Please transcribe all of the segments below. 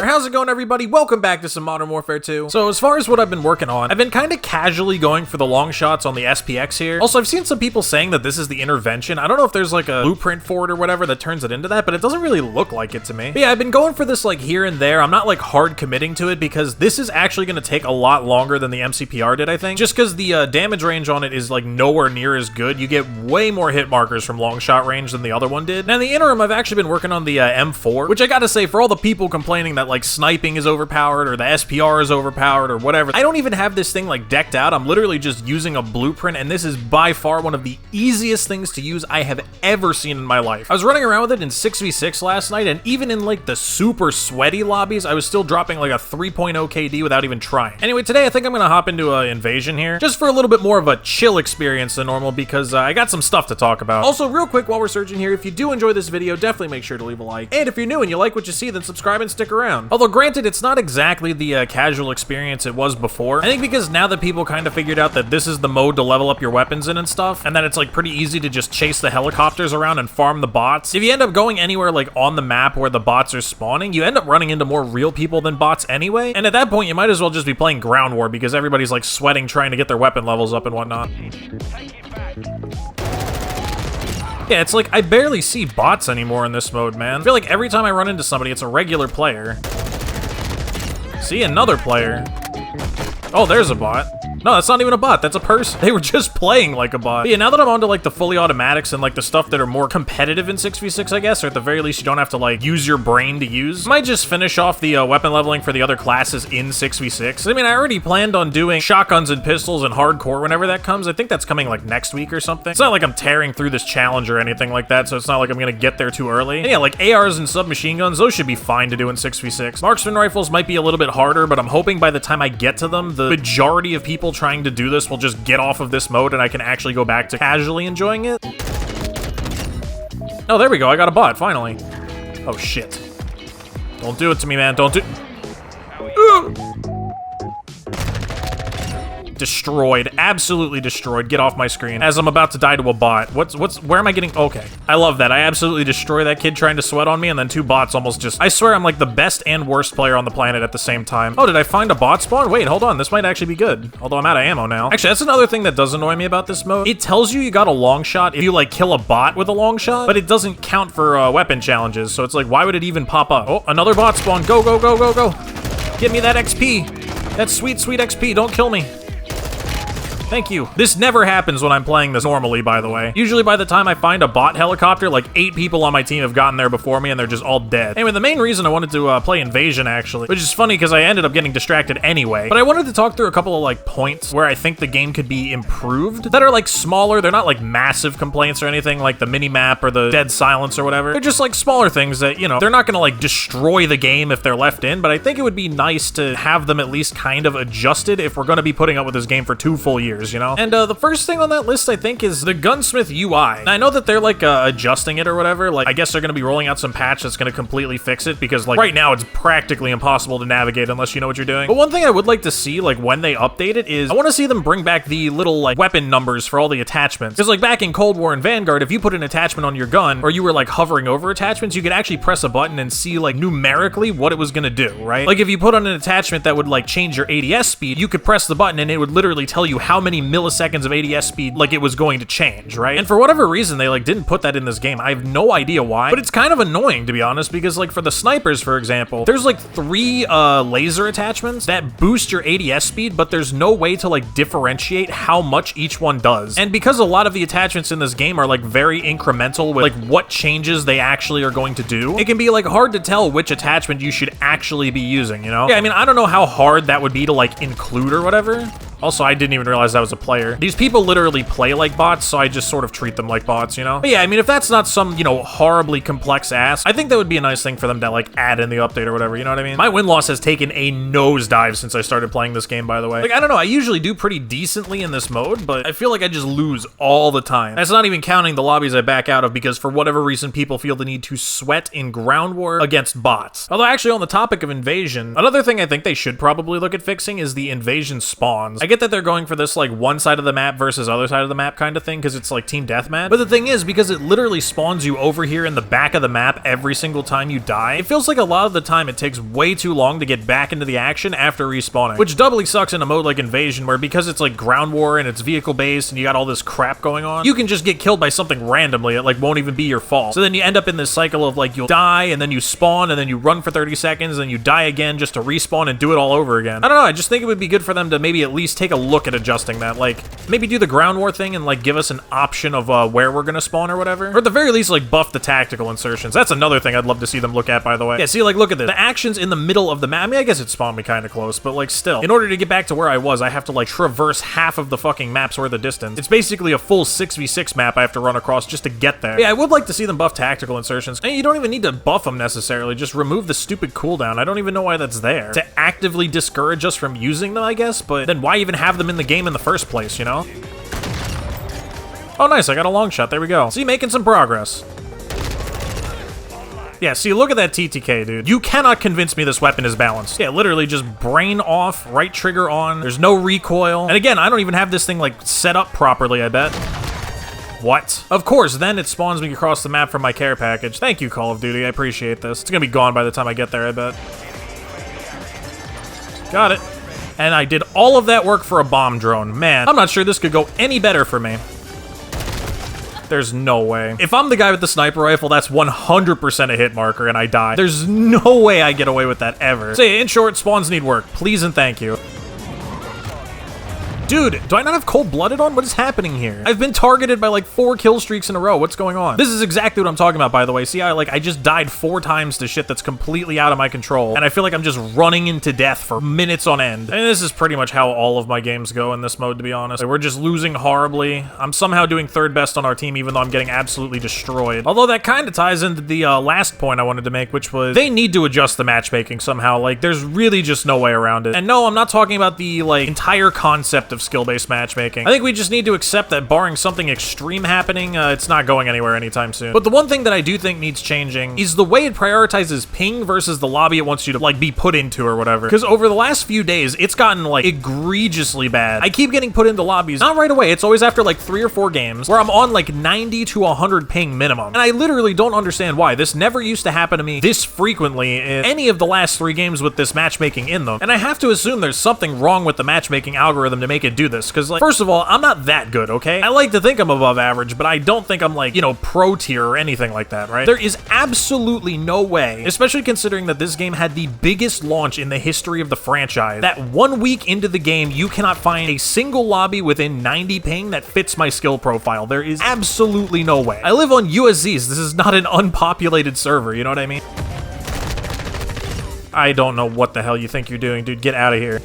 How's it going, everybody? Welcome back to some Modern Warfare 2. So as far as what I've been working on, I've been kind of casually going for the long shots on the SPX here. Also, I've seen some people saying that this is the intervention. I don't know if there's like a blueprint for it or whatever that turns it into that, but it doesn't really look like it to me. But yeah, I've been going for this like here and there. I'm not like hard committing to it because this is actually going to take a lot longer than the MCPR did, I think. Just because the damage range on it is like nowhere near as good. You get way more hit markers from long shot range than the other one did. Now in the interim, I've actually been working on the M4, which I gotta say, for all the people complaining that like sniping is overpowered or the SPR is overpowered or whatever, I don't even have this thing like decked out. I'm literally just using a blueprint, and this is by far one of the easiest things to use I have ever seen in my life. I was running around with it in 6v6 last night, and even in like the super sweaty lobbies, I was still dropping like a 3.0 KD without even trying. Anyway, today I think I'm gonna hop into Invasion here, just for a little bit more of a chill experience than normal, because I got some stuff to talk about. Also, real quick while we're searching here, if you do enjoy this video, definitely make sure to leave a like. And if you're new and you like what you see, then subscribe and stick around. Although granted, it's not exactly the casual experience it was before. I think because now that people kind of figured out that this is the mode to level up your weapons in and stuff, and that it's like pretty easy to just chase the helicopters around and farm the bots. If you end up going anywhere like on the map where the bots are spawning, you end up running into more real people than bots anyway. And at that point, you might as well just be playing ground war because everybody's like sweating trying to get their weapon levels up and whatnot. Yeah, it's like I barely see bots anymore in this mode, man. I feel like every time I run into somebody, it's a regular player. See, another player. Oh, there's a bot. No, that's not even a bot, that's a person. They were just playing like a bot. But yeah, now that I'm onto like the fully automatics and like the stuff that are more competitive in 6v6, I guess, or at the very least you don't have to like use your brain to use, I might just finish off the weapon leveling for the other classes in 6v6. I mean, I already planned on doing shotguns and pistols and hardcore whenever that comes. I think that's coming like next week or something. It's not like I'm tearing through this challenge or anything like that, so it's not like I'm gonna get there too early. And yeah, like ARs and submachine guns, those should be fine to do in 6v6. Marksman rifles might be a little bit harder, but I'm hoping by the time I get to them, the majority of people trying to do this will just get off of this mode and I can actually go back to casually enjoying it. Oh, there we go. I got a bot, finally. Oh, shit. Don't do it to me, man. Don't do... Destroyed. Absolutely destroyed. Get off my screen. As I'm about to die to a bot. Where am I getting? Okay. I love that. I absolutely destroy that kid trying to sweat on me, and then two bots almost just... I swear I'm like the best and worst player on the planet at the same time. Oh, did I find a bot spawn? Wait, hold on. This might actually be good. Although I'm out of ammo now. Actually, that's another thing that does annoy me about this mode. It tells you got a long shot if you like kill a bot with a long shot, but it doesn't count for weapon challenges. So it's like, why would it even pop up? Oh, another bot spawn. Go, go, go, go, go. Give me that XP. That sweet, sweet XP. Don't kill me. Thank you. This never happens when I'm playing this normally, by the way. Usually by the time I find a bot helicopter, like 8 people on my team have gotten there before me and they're just all dead. Anyway, the main reason I wanted to play Invasion, actually, which is funny because I ended up getting distracted anyway, but I wanted to talk through a couple of like points where I think the game could be improved that are like smaller. They're not like massive complaints or anything like the mini-map or the dead silence or whatever. They're just like smaller things that, you know, they're not gonna like destroy the game if they're left in, but I think it would be nice to have them at least kind of adjusted if we're gonna be putting up with this game for 2 full years. You know? And the first thing on that list, I think, is the Gunsmith UI. Now, I know that they're like adjusting it or whatever. Like, I guess they're gonna be rolling out some patch that's gonna completely fix it because like right now it's practically impossible to navigate unless you know what you're doing. But one thing I would like to see, like when they update it, is I want to see them bring back the little like weapon numbers for all the attachments. Because like back in Cold War and Vanguard, if you put an attachment on your gun or you were like hovering over attachments, you could actually press a button and see like numerically what it was gonna do, right? Like if you put on an attachment that would like change your ADS speed, you could press the button and it would literally tell you how many milliseconds of ADS speed like it was going to change, right? And for whatever reason, they like didn't put that in this game. I have no idea why, but it's kind of annoying to be honest, because like for the snipers, for example, there's like 3 laser attachments that boost your ADS speed, but there's no way to like differentiate how much each one does. And because a lot of the attachments in this game are like very incremental with like what changes they actually are going to do, it can be like hard to tell which attachment you should actually be using, you know? Yeah, I mean, I don't know how hard that would be to like include or whatever. Also, I didn't even realize that was a player. These people literally play like bots, so I just sort of treat them like bots, you know? But yeah, I mean, if that's not some, you know, horribly complex ask, I think that would be a nice thing for them to, like, add in the update or whatever, you know what I mean? My win-loss has taken a nosedive since I started playing this game, by the way. Like, I don't know, I usually do pretty decently in this mode, but I feel like I just lose all the time. That's not even counting the lobbies I back out of because for whatever reason, people feel the need to sweat in ground war against bots. Although, actually, on the topic of Invasion, another thing I think they should probably look at fixing is the Invasion spawns. I get that they're going for this, like, one side of the map versus other side of the map kind of thing, because it's, like, team deathmatch. But the thing is, because it literally spawns you over here in the back of the map every single time you die, it feels like a lot of the time it takes way too long to get back into the action after respawning, which doubly sucks in a mode like Invasion, where because it's, like, ground war and it's vehicle-based and you got all this crap going on, you can just get killed by something randomly. It, like, won't even be your fault. So then you end up in this cycle of, like, you'll die, and then you spawn, and then you run for 30 seconds, and you die again just to respawn and do it all over again. I don't know, I just think it would be good for them to maybe at least take a look at adjusting that. Like, maybe do the ground war thing and, like, give us an option of where we're gonna spawn or whatever. Or at the very least, like, buff the tactical insertions. That's another thing I'd love to see them look at, by the way. Yeah, see, like, look at this. The action's in the middle of the map. I mean, I guess it spawned me kind of close, but, like, still. In order to get back to where I was, I have to, like, traverse half of the fucking map's worth of distance. It's basically a full 6v6 map I have to run across just to get there. Yeah, I would like to see them buff tactical insertions. And you don't even need to buff them necessarily. Just remove the stupid cooldown. I don't even know why that's there. To actively discourage us from using them, I guess, but then why even have them in the game in the first place, you know? Oh, nice, I got a long shot. There we go. See, making some progress. Yeah, see, look at that TTK, dude. You cannot convince me this weapon is balanced. Yeah, literally just brain off, right trigger on. There's no recoil. And again, I don't even have this thing, like, set up properly, I bet. What? Of course, then it spawns me across the map from my care package. Thank you, Call of Duty. I appreciate this. It's gonna be gone by the time I get there, I bet. Got it. And I did all of that work for a bomb drone. Man, I'm not sure this could go any better for me. There's no way. If I'm the guy with the sniper rifle, that's 100% a hit marker and I die. There's no way I get away with that ever. So yeah, in short, spawns need work. Please and thank you. Dude, do I not have cold-blooded on? What is happening here? I've been targeted by like 4 kill streaks in a row. What's going on? This is exactly what I'm talking about, by the way. See, I just died 4 times to shit that's completely out of my control, and I feel like I'm just running into death for minutes on end. And this is pretty much how all of my games go in this mode, to be honest. Like, we're just losing horribly. I'm somehow doing 3rd best on our team, even though I'm getting absolutely destroyed. Although that kind of ties into the last point I wanted to make, which was they need to adjust the matchmaking somehow. Like, there's really just no way around it. And no, I'm not talking about the, like, entire concept of skill-based matchmaking. I think we just need to accept that barring something extreme happening, it's not going anywhere anytime soon. But the one thing that I do think needs changing is the way it prioritizes ping versus the lobby it wants you to, like, be put into or whatever. Because over the last few days, it's gotten, like, egregiously bad. I keep getting put into lobbies, not right away, it's always after, like, 3 or 4 games, where I'm on, like, 90 to 100 ping minimum. And I literally don't understand why. This never used to happen to me this frequently in any of the last 3 games with this matchmaking in them. And I have to assume there's something wrong with the matchmaking algorithm to make it do this. Because, like, first of all, I'm not that good, okay? I like to think I'm above average, but I don't think I'm, like, you know, pro tier or anything like that, right? There is absolutely no way, especially considering that this game had the biggest launch in the history of the franchise, that 1 week into the game, you cannot find a single lobby within 90 ping that fits my skill profile. There is absolutely no way. I live on USZs. This is not an unpopulated server, you know what I mean? I don't know what the hell you think you're doing, dude. Get out of here.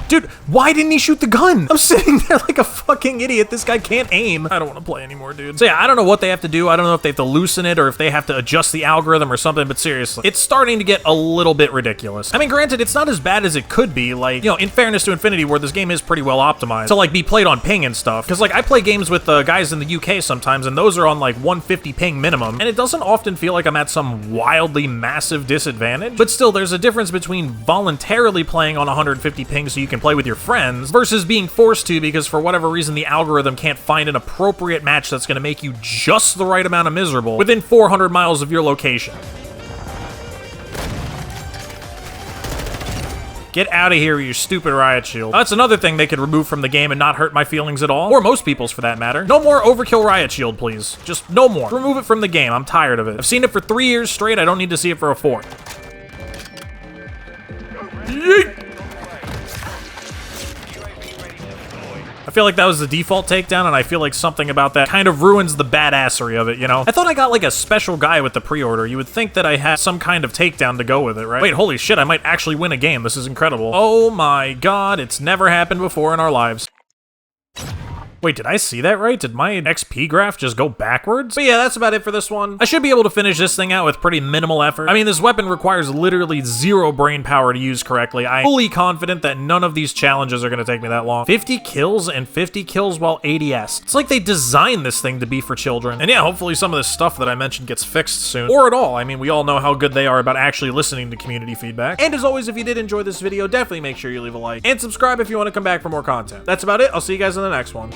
Dude, why didn't he shoot the gun? I'm sitting there like a fucking idiot. This guy can't aim. I don't want to play anymore, dude. So yeah, I don't know what they have to do. I don't know if they have to loosen it or if they have to adjust the algorithm or something, but seriously, it's starting to get a little bit ridiculous. I mean, granted, it's not as bad as it could be. Like, you know, in fairness to Infinity Ward, this game is pretty well optimized to, like, be played on ping and stuff. Because, like, I play games with guys in the UK sometimes, and those are on, like, 150 ping minimum, and it doesn't often feel like I'm at some wildly massive disadvantage. But still, there's a difference between voluntarily playing on 150 ping so you can play with your friends versus being forced to because for whatever reason the algorithm can't find an appropriate match that's going to make you just the right amount of miserable within 400 miles of your location. Get out of here with your stupid riot shield. That's another thing they could remove from the game and not hurt my feelings at all. Or most people's, for that matter. No more overkill riot shield, please. Just no more. Remove it from the game. I'm tired of it. I've seen it for 3 years straight. I don't need to see it for a 4th. Yeet! I feel like that was the default takedown, and I feel like something about that kind of ruins the badassery of it, you know? I thought I got, like, a special guy with the pre-order. You would think that I had some kind of takedown to go with it, right? Wait, holy shit, I might actually win a game. This is incredible. Oh my god, it's never happened before in our lives. Wait, did I see that right? Did my XP graph just go backwards? But yeah, that's about it for this one. I should be able to finish this thing out with pretty minimal effort. I mean, this weapon requires literally 0 brain power to use correctly. I'm fully confident that none of these challenges are gonna take me that long. 50 kills and 50 kills while ADS. It's like they designed this thing to be for children. And yeah, hopefully some of this stuff that I mentioned gets fixed soon. Or at all. I mean, we all know how good they are about actually listening to community feedback. And as always, if you did enjoy this video, definitely make sure you leave a like and subscribe if you want to come back for more content. That's about it. I'll see you guys in the next one.